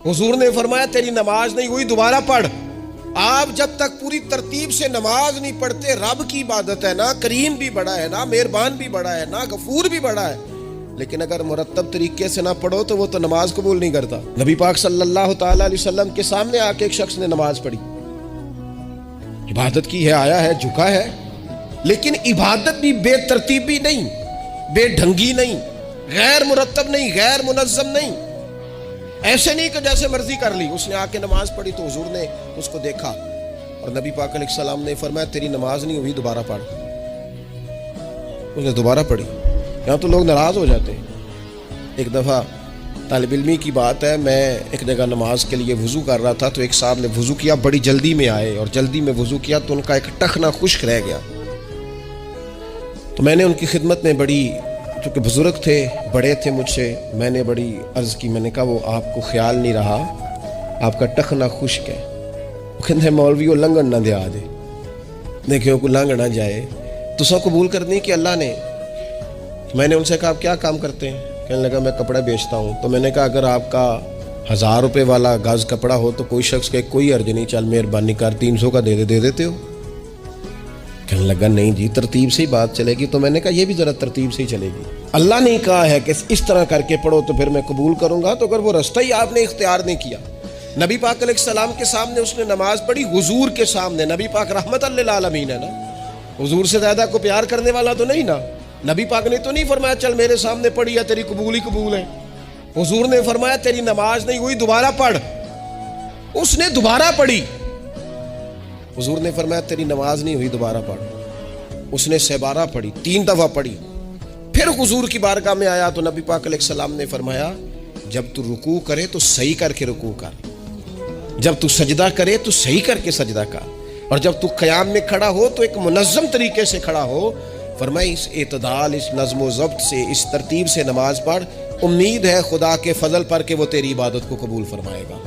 हुजूर ने फरमाया तेरी नमाज नहीं हुई, दोबारा पढ़। आप जब तक पूरी तरतीब से नमाज नहीं पढ़ते, रब की इबादत है ना, करीम भी बड़ा है ना, मेहरबान भी बड़ा है ना, गफूर भी बड़ा है, लेकिन अगर मुरत्तब तरीके से ना पढ़ो तो वो तो नमाज कबूल नहीं करता। नबी पाक सल्लल्लाहु ताला अलैहि वसल्लम के सामने आके एक शख्स ने नमाज पढ़ी, इबादत की है, आया है, झुका है, लेकिन इबादत भी बेतरतीबी नहीं, बेढंगी नहीं, गैर मुरत्तब नहीं, गैर मुनज़्ज़म नहीं, ऐसे नहीं कि जैसे मर्जी कर ली। उसने आके नमाज पढ़ी तो हुजूर ने उसको देखा और नबी पाक अलैहिस्सलाम ने फरमाया तेरी नमाज नहीं हुई, दोबारा पढ़। उसने दोबारा पढ़ी। यहाँ तो लोग नाराज हो जाते हैं। एक दफ़ा तालिब इल्मी की बात है, मैं एक जगह नमाज के लिए वज़ू कर रहा था तो एक साहब ने वज़ू किया, बड़ी जल्दी में आए और जल्दी में वज़ू किया तो उनका एक टखना खुश्क रह गया। तो मैंने उनकी खिदमत में बड़ी, चूँकि बुजुर्ग थे, बड़े थे मुझसे, मैंने बड़ी अर्ज़ की, मैंने कहा वो आपको ख्याल नहीं रहा, आपका टखना खुश्क है। वो कहते हैं मौलवी वो लंघन ना दिया दे, देखियो को लंघ ना जाए। तो सब कबूल करनी कि अल्लाह ने। मैंने उनसे कहा आप क्या काम करते हैं? कहने लगा मैं कपड़ा बेचता हूँ। तो मैंने कहा अगर आपका 1000 रुपये वाला गज कपड़ा हो तो कोई शख्स के कोई अर्ज नहीं, चल मेहरबानी कर 300 का दे देते हो? कहने लगा नहीं जी, तरतीब से ही बात चलेगी। तो मैंने कहा ये भी ज़रा तरतीब से ही चलेगी। अल्लाह ने कहा है कि इस तरह करके पढ़ो तो फिर मैं कबूल करूँगा। तो अगर वो रास्ता ही आपने इख्तियार नहीं किया, नबी पाक अलैहिस्सलाम के सामने उसने नमाज पढ़ी, हुजूर के सामने। नबी पाक रहमतल लिल आलमीन है ना, हुजूर से ज़्यादा को प्यार करने वाला तो नहीं ना। नबी पाक ने तो नहीं फरमाया चल मेरे सामने पढ़ी या तेरी कबूल ही कबूल है। हुजूर ने फरमाया तेरी नमाज नहीं हुई, दोबारा पढ़। उसने दोबारा पढ़ी। हुजूर ने फरमाया तेरी नमाज नहीं हुई, दोबारा पढ़। उसने 12 पढ़ी, 3 दफ़ा पढ़ी। फिर हुजूर की बारगाह में आया तो नबी पाक अलैहिस्सलाम ने फरमाया जब तू रुकू करे तो सही करके रुकू कर, जब तू सजदा करे तो सही करके सजदा कर, और जब तू क़याम में खड़ा हो तो एक मुनज़्ज़म तरीके से खड़ा हो। फरमाया इस एतदाल, इस नज़्म व ज़ब्त से, इस तरतीब से नमाज पढ़, उम्मीद है खुदा के फजल पर कि वो तेरी इबादत को कबूल फरमाएगा।